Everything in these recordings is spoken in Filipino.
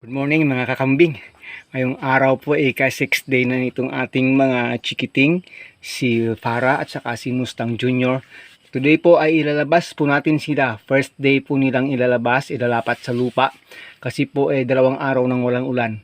Good morning mga kakambing. Ngayong araw po ay ka-6th day na nitong ating mga chikiting, si Farah at saka si Mustang Junior. Today po ay ilalabas po natin sila. First day po nilang ilalabas, ilalapat sa lupa. Kasi po ay 2 araw nang walang ulan.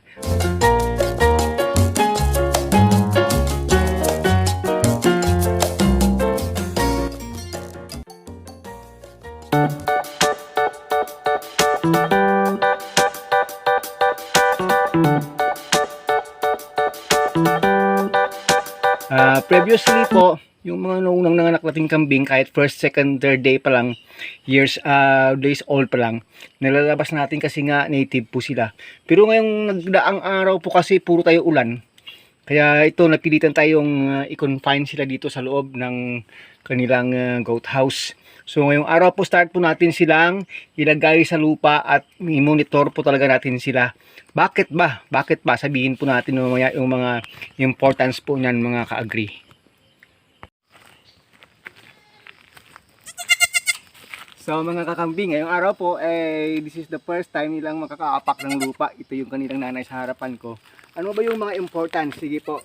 Previously po, yung mga naunang nanganak nating kambing, kahit first, second, third day pa lang, days old pa lang, nilalabas natin kasi nga native po sila. Pero ngayong nagdaang araw po kasi puro tayo ulan. Kaya ito, napilitan tayong i-confine sila dito sa loob ng kanilang goat house. So ngayong araw po start po natin silang ilagay sa lupa at i-monitor po talaga natin sila. Bakit ba? Bakit ba? Sabihin po natin mamaya yung mga importance po niyan mga ka-agree. So mga kakambing, ngayong araw po this is the first time nilang makakaapak ng lupa. Ito yung kanilang nanay sa harapan ko. Ano ba yung mga importance? Sige po,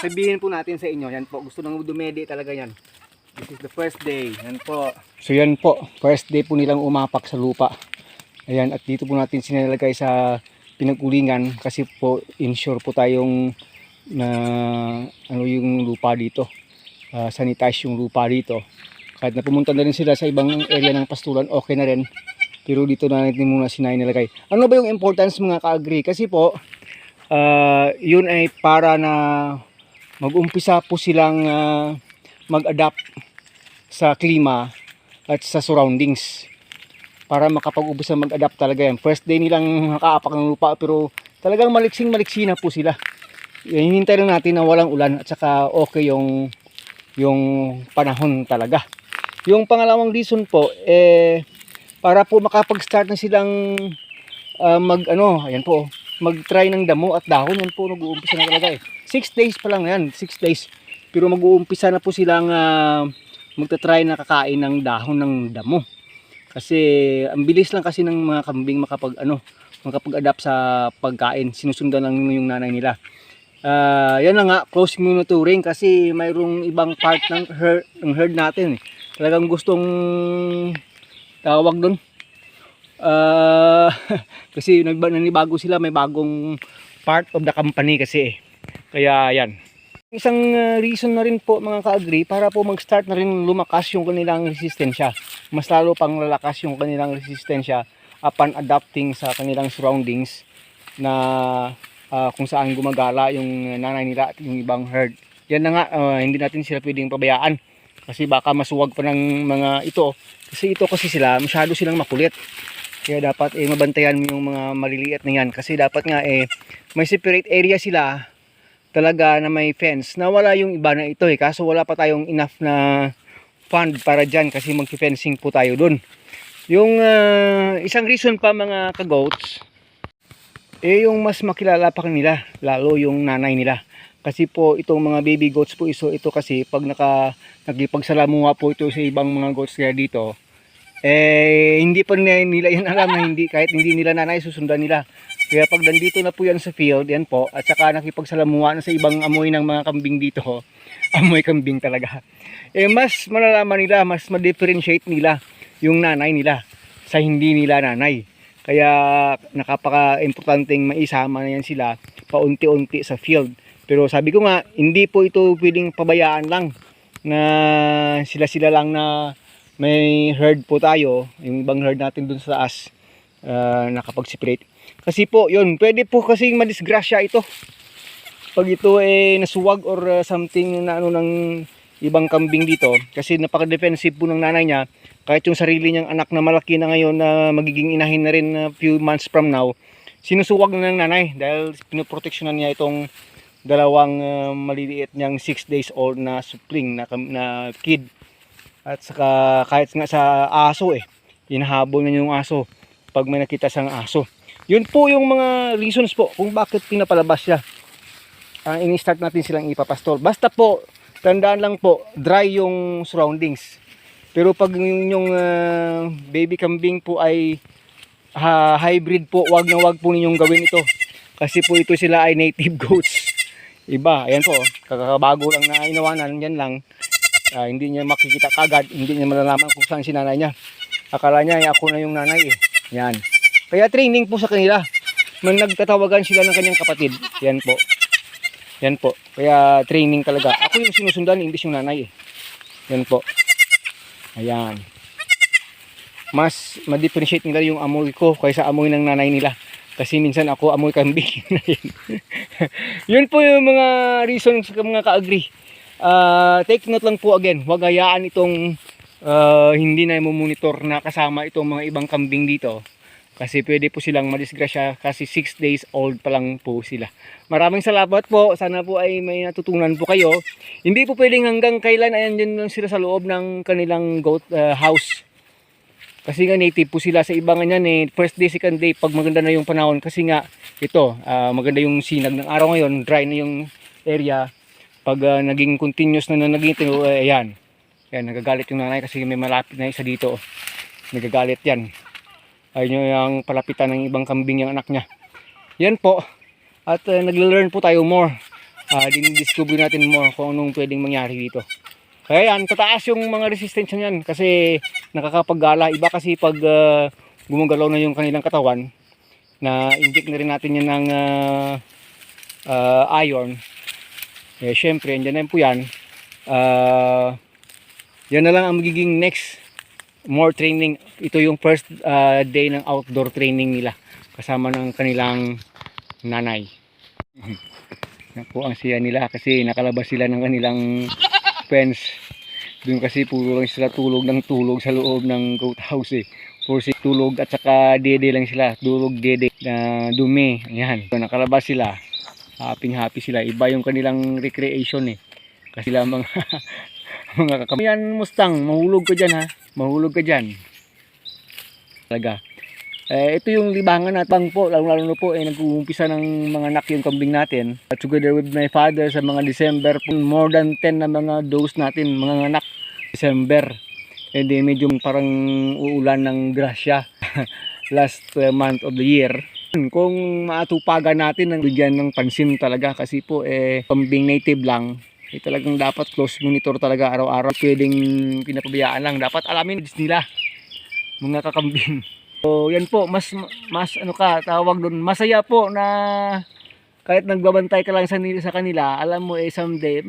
sabihin po natin sa inyo. Yan po, gusto nang dumedi talaga yan. This is the first day. Yan po. So yan po, first day po nilang umapak sa lupa. Ayan, at dito po natin sinalagay sa pinag-ulingan kasi po ensure po tayong na ano yung lupa dito. Sanitize yung lupa dito. Kahit na pumunta na rin sila sa ibang area ng pastulan, okay na rin. Pero dito na natin muna sinalagay. Ano ba yung importance mga ka-agree? Kasi po, yun ay para na mag-umpisa po silang mag-adapt sa klima at sa surroundings. Para makapag-umpisa mag-adapt talaga yan. First day nilang nakaapak ng lupa pero talagang maliksing-maliksi na po sila. Hinihintay lang natin na walang ulan at saka okay yung panahon talaga. Yung pangalawang reason po para po makapag-start na silang ayan po, mag-try ng damo at dahon. Yan po nag-uumpisa na talaga 6 days pa lang yan, 6 days. Pero mag-uumpisa na po silang magta-try na kakain ng dahon ng damo. Kasi ang bilis lang kasi ng mga kambing makapag-adapt sa pagkain. Sinusundan lang yung nanay nila. Yan na nga, closing monitoring kasi mayroong ibang part ng herd natin. Talagang gustong tawag doon. Kasi nanibago sila, may bagong part of the company kasi. Kaya yan. Isang reason na rin po mga ka-agree para po mag-start na rin lumakas yung kanilang resistensya. Mas lalo pang lalakas yung kanilang resistensya upon adapting sa kanilang surroundings na kung saan gumagala yung nanay nila at yung ibang herd. Yan na nga, hindi natin sila pwedeng pabayaan. Kasi baka masuwag pa ng mga ito. Kasi ito kasi sila, masyado silang makulit. Kaya dapat mabantayan mo yung mga maliliit na yan. Kasi dapat nga may separate area sila talaga na may fence. Nawala yung iba na ito kaso wala pa tayong enough na fund para dyan kasi mag-fencing po tayo dun. Yung isang reason pa mga ka-goats, yung mas makilala pa kanila, lalo yung nanay nila. Kasi po itong mga baby goats po ito kasi pag nagipagsalamuha po ito sa ibang mga goats nila dito, hindi pa nila yan alam na kahit hindi nila nanay susundan nila. Kaya pag nandito na po yan sa field, yan po, at saka nakipagsalamuha na sa ibang amoy ng mga kambing dito, amoy kambing talaga. Mas malalaman nila, mas ma-differentiate nila yung nanay nila sa hindi nila nanay. Kaya nakapaka-importanteng maisama na yan sila paunti-unti sa field. Pero sabi ko nga, hindi po ito pwedeng pabayaan lang na sila-sila lang na may herd po tayo, yung ibang herd natin dun sa taas nakapag-separate. Kasi po, yun, pwede po kasing madisgrasya ito. Pag ito nasuwag or something na ng ibang kambing dito. Kasi napaka-defensive po ng nanay niya. Kahit yung sarili niyang anak na malaki na ngayon na magiging inahin na rin a few months from now, sinusuwag na ng nanay dahil pinoproteksyonan niya itong dalawang maliliit niyang 6 days old na supling na kid. At saka kahit nga sa aso hinahabol niya yung aso pag may nakita siyang aso. Yun po yung mga reasons po kung bakit pinapalabas siya. Ini-start natin silang ipapastol. Basta po, tandaan lang po, dry yung surroundings. Pero pag yung baby kambing po ay hybrid po, wag na wag po ninyong gawin ito. Kasi po ito sila ay native goats. Iba, ayan po, kakabago lang na inawanan, yan lang. Hindi niya makikita kagad, hindi niya malalaman kung saan si nanay niya. Akala niya ay ako na yung nanay eh. Yan. Kaya training po sa kanila. Nagtatawagan sila ng kanyang kapatid. Yan po. Yan po. Kaya training talaga. Ako yung sinusundan, hindi yung nanay eh. Yan po. Ayan. Mas ma-differentiate nila yung amoy ko kaysa amoy ng nanay nila. Kasi minsan ako amoy kambing. Yun po yung mga reason sa mga ka-agree. Take note lang po again. Huwag hayaan itong hindi na monitor na kasama itong mga ibang kambing dito. Kasi pwede po silang madisgrasya kasi 6 days old pa lang po sila. Maraming salamat po. Sana po ay may natutunan po kayo. Hindi po pwedeng hanggang kailan ayan din lang sila sa loob ng kanilang goat house. Kasi nga native po sila sa iba nga yan eh. First day, second day, pag maganda na yung panahon. Kasi nga ito, maganda yung sinag ng araw ngayon. Dry na yung area. Pag naging continuous na naging ito, ayan. Ayan, nagagalit yung nanay kasi may malapit na isa dito. Nagagalit yan. Ayun yung palapitan ng ibang kambing yung anak niya. Yan po. At nagle-learn po tayo more. Dinidiscover natin more kung anong pwedeng mangyari dito. Kaya yan, tataas yung mga resistance niyan kasi nakakapaggala. Iba kasi pag gumagalaw na yung kanilang katawan, na inject na rin natin yan ng iron. Eh, syempre, andyan na po yan. Yan na lang ang magiging next more training. Ito yung first day ng outdoor training nila kasama ng kanilang nanay. Yan po ang siya nila kasi nakalabas sila ng kanilang fence. Doon kasi puro lang sila tulog ng tulog sa loob ng goat house eh. Puro si tulog at saka dede lang sila. Tulog dede na dumi. Ayan. So, nakalabas sila. Happy sila. Iba yung kanilang recreation eh. Kasi sila mga mga kakamihan Mustang. Mahulog ka dyan ha. Mahulog ka dyan. Talaga. Ito yung libangan natin po, lalo na po nag-uumpisa ng mga anak yung kambing natin. At together with my father sa mga December, more than 10 na mga dose natin, mga anak December. And then medyo parang uulan ng grasya last month of the year. Kung maatupagan natin ng bigyan ng pansin talaga kasi po kambing native lang, talagang dapat close monitor talaga araw-araw. Pwedeng pinapabayaan lang, dapat alamin nila mga kakambing. So yan po, mas ano ka, tawag doon, masaya po na kahit nagbabantay ka lang sa kanila, alam mo someday,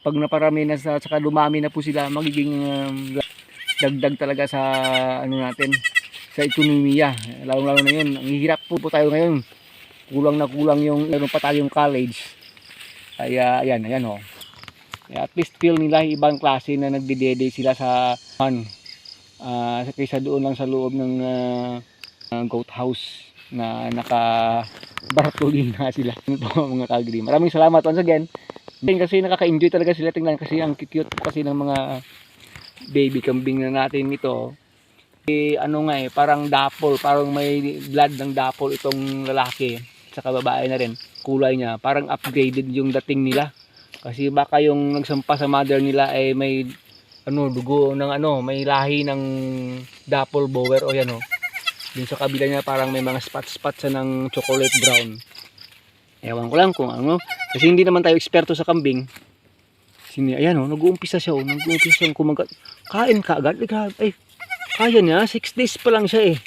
pag naparami na saka dumami na po sila, magiging dagdag talaga sa ano natin, sa ekonomiya. Lalo na yun, ang hirap po tayo ngayon. Kulang na kulang yung, meron pa tayong college. Kaya ayan oh. At least feel nila ibang klase na nagdidede sila sa kaysa doon lang sa loob ng goat house na naka-baratulin na sila. Mga ka-agree. Maraming salamat once again. Kasi nakaka-enjoy talaga sila tingnan kasi ang cute kasi ng mga baby kambing na natin ito. Ano nga parang dapol, parang may blood ng dapol itong lalaki saka babae na rin. Kulay niya, parang upgraded yung dating nila. Kasi baka yung nagsampa sa mother nila ay may dugo ng may lahi ng dapple bower o yan o. Dun sa kabila niya parang may mga spots sa ng chocolate brown. Ewan ko lang kung ano. Kasi hindi naman tayo eksperto sa kambing. Ayan o, nag-uumpisa siya o. Nag-uumpisa siyang kumagat. Kain ka agad. Ay, kaya niya. 6 days pa lang siya eh.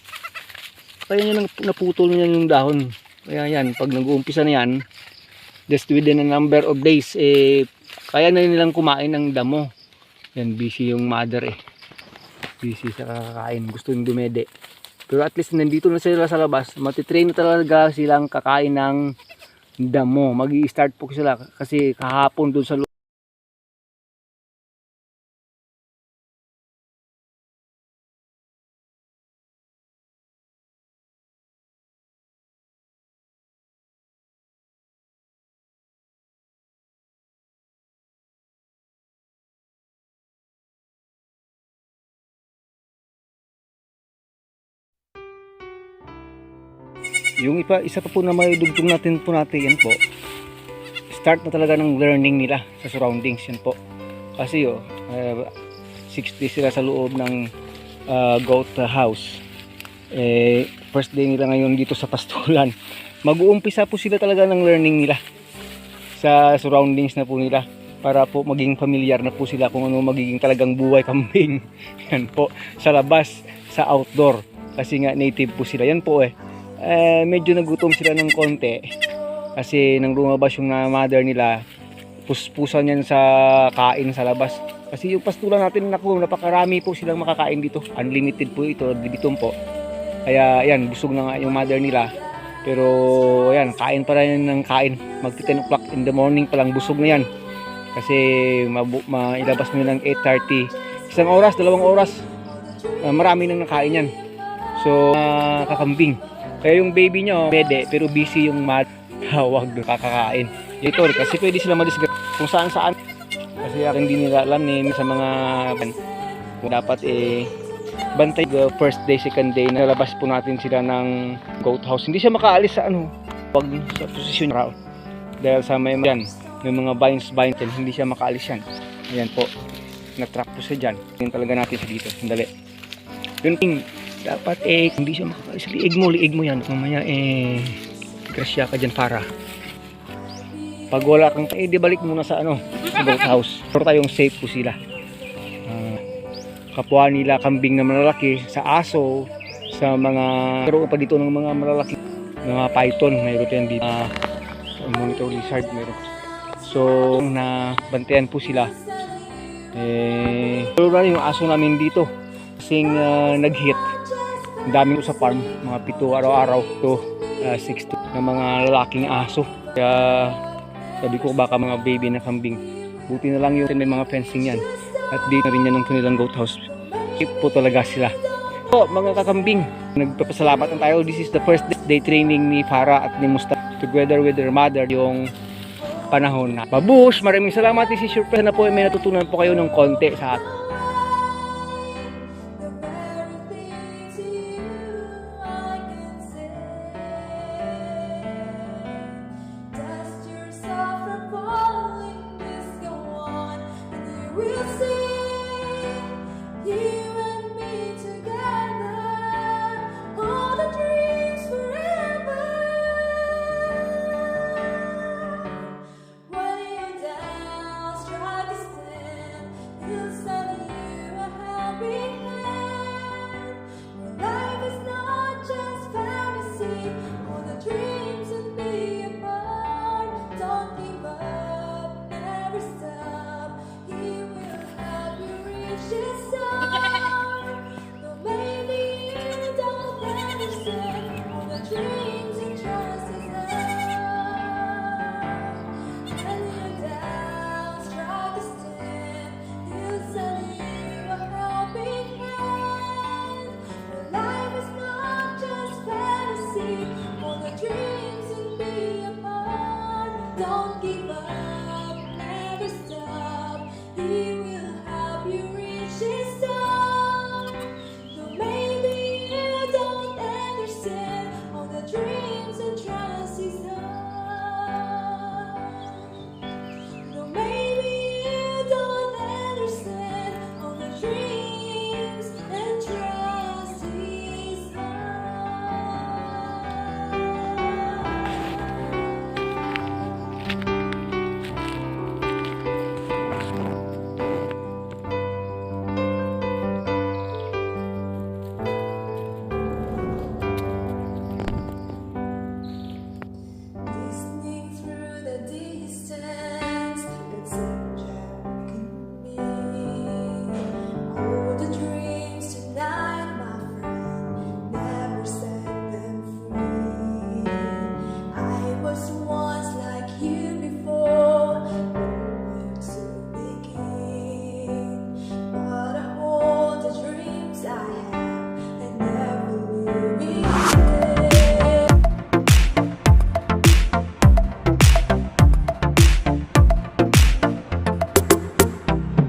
Kaya niya naputol niya yung dahon. Kaya yan, pag nag-uumpisa na yan, just within a number of days, kaya na nilang kumain ng damo. Yan, busy yung mother eh. Busy sa kakain. Gusto yung dumede. Pero at least nandito na sila sa labas. Matitrain na talaga silang kakain ng damo. Mag-i-start po sila kasi kahapon doon sa yung isa pa po na may dugtong natin yan po, start na talaga ng learning nila sa surroundings yan po. Kasi 6 days sila sa loob ng goat house. First day nila ngayon dito sa pastulan. Mag-uumpisa po sila talaga ng learning nila sa surroundings na po nila, para po maging familiar na po sila kung ano magiging talagang buhay kambing. Yan po, sa labas, sa outdoor. Kasi nga native po sila. Yan po medyo nagutom sila ng konti. Kasi nang lumabas yung mother nila, puspusan yan sa kain sa labas. Kasi yung pastulan natin, naku, napakarami po silang makakain dito. Unlimited po ito, bibitom po. Kaya yan, busog na nga yung mother nila. Pero yan, kain pa rin ng kain. Magti 10 o'clock in the morning pa lang, busog na yan. Kasi mailabas mo ng 8:30. Isang oras, 2 oras. Marami nang nakain yan. So, kakambing. Kaya yung baby nyo, pwede, pero busy yung tawag doon, kakakain. Ito, kasi pwede sila madisgrad kung saan saan. Kasi hindi nila alam sa mga dapat bantay first day, second day, nalabas po natin sila ng goat house. Hindi siya makaalis sa wag sa posisyon raw. Dahil sa may mga vines, hindi siya makaalis yan. Ayan po, na-trap po siya dyan. Yun talaga natin siya dito, sandali. Yun, dapat hindi siya makaalis. Liig mo yan, mamaya grasya ka dyan para. Pag wala kang di balik muna sa sa goat house. Pero tayong safe po sila. Kapwa nila kambing na malalaki, sa aso, sa mga meron pa dito ng mga malalaki, mga python, mayroon yan dito. Monitor lizard meron. So na bantayan po sila. Pero na yung aso namin dito kasing nag-hit. Ang dami ko sa farm, mga 7 araw-araw to 60 na mga lalaking aso. Kaya sabi ko baka mga baby na kambing. Buti na lang yung may mga fencing yan. At dito na rin yan ng kanilang goat house. Keep po talaga sila. So mga kakambing, nagpapasalamat na tayo. This is the first day training ni Farah at ni Mustafa together with their mother yung panahon na. Babush, maraming salamat. This is your friend na po. May natutunan po kayo ng konti sa atin. Don't give